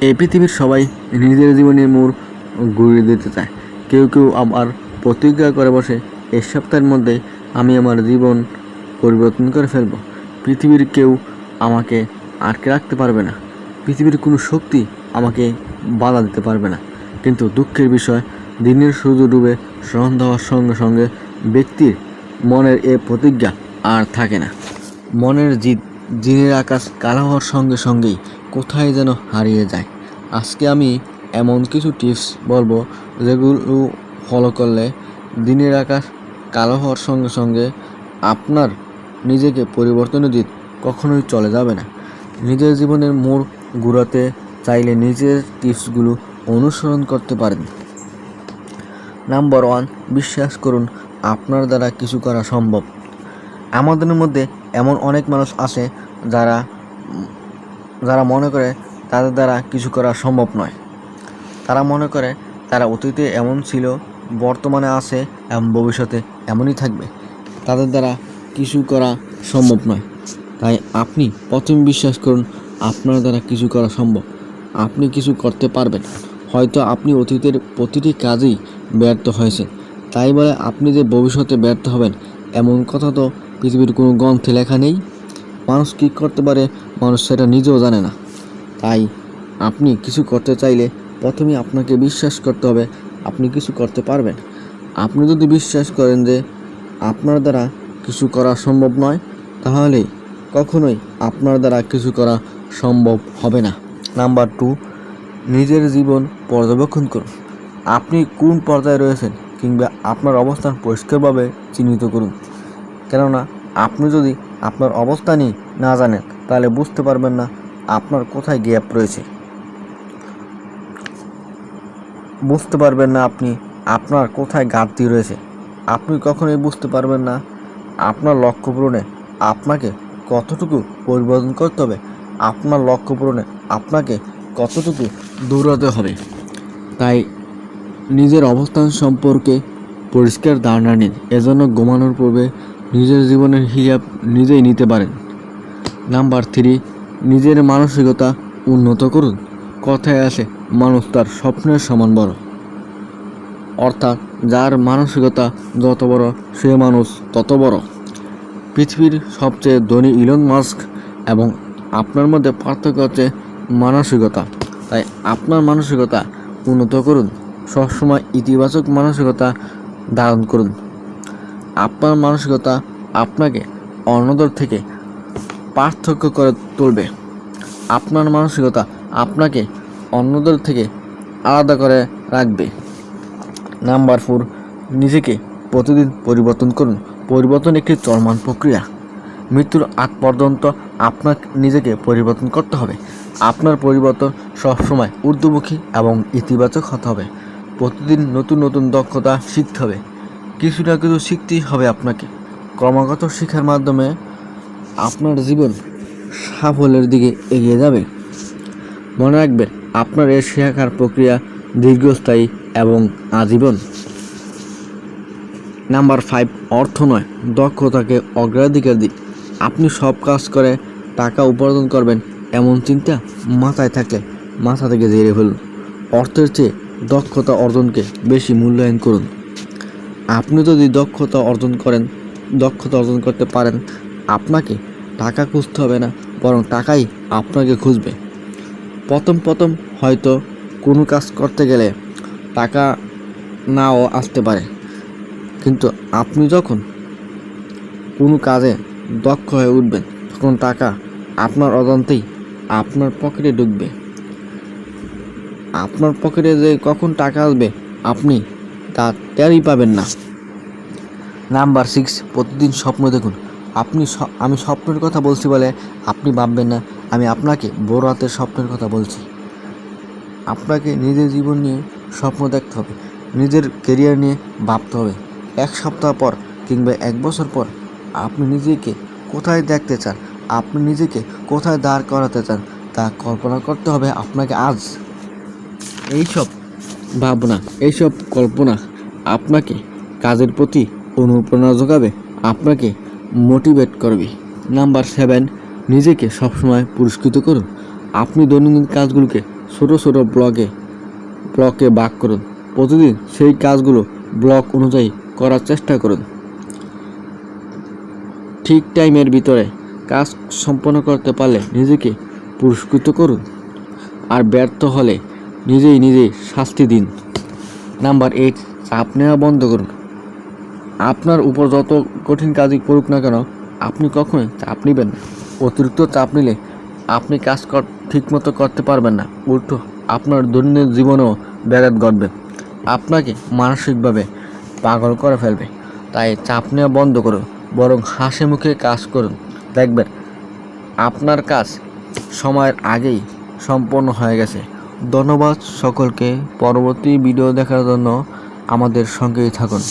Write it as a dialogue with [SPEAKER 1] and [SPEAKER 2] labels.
[SPEAKER 1] এই পৃথিবীর সবাই নিজের জীবনে মোড় ঘুরিয়ে দিতে চায়। কেউ কেউ আবার প্রতিজ্ঞা করে বসে, এই সপ্তাহের মধ্যে আমি আমার জীবন পরিবর্তন করে ফেলব। পৃথিবীর কেউ আমাকে আটকে রাখতে পারবে না, পৃথিবীর কোনো শক্তি আমাকে বাধা দিতে পারবে না। কিন্তু দুঃখের বিষয়, দিনের সূর্য ডুবে সন্ধ্যা হওয়ার সঙ্গে সঙ্গে ব্যক্তির মনের এ প্রতিজ্ঞা আর থাকে না। মনের জিদ দিনের আকাশ কালো হওয়ার সঙ্গে সঙ্গেই কোথায় যেন হারিয়ে যায়। আজকে আমি এমন কিছু টিপস বলবো যেগুলো ফলো করলে দিনের আকাশ কালো হওয়ার সঙ্গে সঙ্গে আপনার নিজেকে পরিবর্তনের দিক কখনোই চলে যাবে না। নিজের জীবনের মোড় ঘুরাতে চাইলে নিজের টিপসগুলো অনুসরণ করতে পারেন। নাম্বার 1, বিশ্বাস করুন আপনার দ্বারা কিছু করা সম্ভব। আমাদের মধ্যে এমন অনেক মানুষ আছে যারা মনে করে তাদের দ্বারা কিছু করা সম্ভব নয়। তারা মনে করে তারা অতীতে এমন ছিল, বর্তমানে আছে এবং ভবিষ্যতে এমনই থাকবে, তাদের দ্বারা কিছু করা সম্ভব নয়। তাই আপনি প্রথমে বিশ্বাস করুন আপনার দ্বারা কিছু করা সম্ভব। আপনি কিছু করতে পারবেন। হয়তো আপনি অতীতের প্রতিটি কাজেই ব্যর্থ হয়েছেন, তাই বলে আপনি যে ভবিষ্যতে ব্যর্থ হবেন এমন কথা তো পৃথিবীর কোনো গ্রন্থে লেখা নেই। মানুষ কী করতে পারে মানুষ সেটা নিজেও জানে না। তাই আপনি কিছু করতে চাইলে প্রথমে আপনাকে বিশ্বাস করতে হবে আপনি কিছু করতে পারবেন। আপনি যদি বিশ্বাস করেন যে আপনার দ্বারা কিছু করা সম্ভব নয়, তাহলে কখনোই আপনার দ্বারা কিছু করা সম্ভব হবে না। নাম্বার 2, নিজের জীবন পর্যবেক্ষণ করুন। আপনি কোন পর্যায়ে রয়েছেন কিংবা আপনার অবস্থান পরিষ্কারভাবে চিহ্নিত করুন। কেননা আপনি যদি আপনার অবস্থানই না জানেন তাহলে বুঝতে পারবেন না আপনার কোথায় গ্যাপ রয়েছে, বুঝতে পারবেন না আপনি আপনার কোথায় ঘাটতি রয়েছে। আপনি কখনোই বুঝতে পারবেন না আপনার লক্ষ্য পূরণে আপনাকে কতটুকু পরিবর্তন করতে হবে, আপনার লক্ষ্য পূরণে আপনাকে কতটুকু দৌড়াতে হবে। তাই নিজের অবস্থান সম্পর্কে পরিষ্কার ধারণা নিন। এজন্য ঘুমানোর পূর্বে নিজের জীবনের হিসাব নিজেই নিতে পারেন। নাম্বার 3, নিজের মানসিকতা উন্নত করুন। কথায় আছে মানুষ তার স্বপ্নের সমান বড়, অর্থাৎ যার মানসিকতা যত বড় সে মানুষ তত বড়। পৃথিবীর সবচেয়ে ধনী ইলন মাস্ক এবং আপনার মধ্যে পার্থক্য হচ্ছে মানসিকতা। তাই আপনার মানসিকতা উন্নত করুন। সবসময় ইতিবাচক মানসিকতা ধারণ করুন। আপনার মানসিকতা আপনাকে অন্যদের থেকে পার্থক্য করে তুলবে। আপনার মানসিকতা আপনাকে অন্যদের থেকে আলাদা করে রাখবে। নাম্বার 4, নিজেকে প্রতিদিন পরিবর্তন করুন। পরিবর্তন একটি চলমান প্রক্রিয়া। মৃত্যুর আগ পর্যন্ত আপনাকে নিজেকে পরিবর্তন করতে হবে। আপনার পরিবর্তন সবসময় ঊর্ধ্বমুখী এবং ইতিবাচক হতে হবে। প্রতিদিন নতুন নতুন দক্ষতা শিখতে হবে। কিছু না কিছু শিখতেই হবে আপনাকে। ক্রমাগত শেখার মাধ্যমে আপনার জীবন সাফল্যের দিকে এগিয়ে যাবে। মনে রাখবেন আপনার এই শেখার প্রক্রিয়া দীর্ঘস্থায়ী এবং আজীবন। নাম্বার 5, অর্থ নয় দক্ষতাকে অগ্রাধিকার দিন। আপনি সব কাজ করে টাকা উপার্জন করবেন এমন চিন্তা মাথায় থাকলে মাথা থেকে ঝেড়ে ফেলুন। অর্থের চেয়ে দক্ষতা অর্জনকে বেশি মূল্যায়ন করুন। আপনি যদি দক্ষতা অর্জন করতে পারেন, আপনাকে টাকা খুঁজতে হবে না, বরং টাকাই আপনাকে খুঁজবে। প্রথম হয়তো কোনো কাজ করতে গেলে টাকা নাও আসতে পারে, কিন্তু আপনি যখন কোনো কাজে দক্ষ হয়ে উঠবেন তখন টাকা আপনার অজান্তেই আপনার পকেটে ঢুকবে। আপনার পকেটে যে কখন টাকা আসবে আপনি তা টেরই পাবেন না। নাম্বার 6, প্রতিদিন স্বপ্ন দেখুন। আমি স্বপ্নের কথা বলছি বলে আপনি ভাববেন না আমি আপনাকে বড় হাতের স্বপ্নের কথা বলছি। আপনাকে নিজের জীবন নিয়ে স্বপ্ন দেখতে হবে, নিজের কেরিয়ার নিয়ে ভাবতে হবে। 1 সপ্তাহ পর কিংবা 1 বছর পর আপনি নিজেকে কোথায় দেখতে চান, আপনি নিজেকে কোথায় দাঁড় করাতে চান তা কল্পনা করতে হবে আপনাকে আজ। এইসব ভাবনা, এইসব কল্পনা আপনাকে কাজের প্রতি অনুপ্রেরণা যোগাবে, আপনাকে মোটিভেট করবে। নাম্বার 7, নিজেকে সবসময় পুরস্কৃত করুন। আপনি দৈনন্দিন কাজগুলোকে ছোট ছোট ব্লকে ভাগ করুন। প্রতিদিন সেই কাজগুলো ব্লক অনুযায়ী করার চেষ্টা করুন। ঠিক টাইমের ভিতরে কাজ সম্পন্ন করতে পারলে নিজেকে পুরস্কৃত করুন, আর ব্যর্থ হলে নিজেই শাস্তি দিন। নাম্বার 8, চাপ নেওয়া বন্ধ করুন। আপনার উপর যত কঠিন কাজই করুক না কেন, আপনি কখনোই চাপ নেবেন না। অতিরিক্ত চাপ নিলে আপনি কাজ ঠিকমতো করতে পারবেন না, উল্টো আপনার দৈনন্দিন জীবনেও ব্যাঘাত ঘটবে, আপনাকে মানসিকভাবে পাগল করে ফেলবে। তাই চাপ নেওয়া বন্ধ করুন, বরং হাসি মুখে কাজ করুন। দেখবেন আপনার কাজ সময়ের আগেই সম্পন্ন হয়ে গেছে। ধন্যবাদ সকলকে। পরবর্তী ভিডিও দেখার জন্য আমাদের সঙ্গেই থাকুন।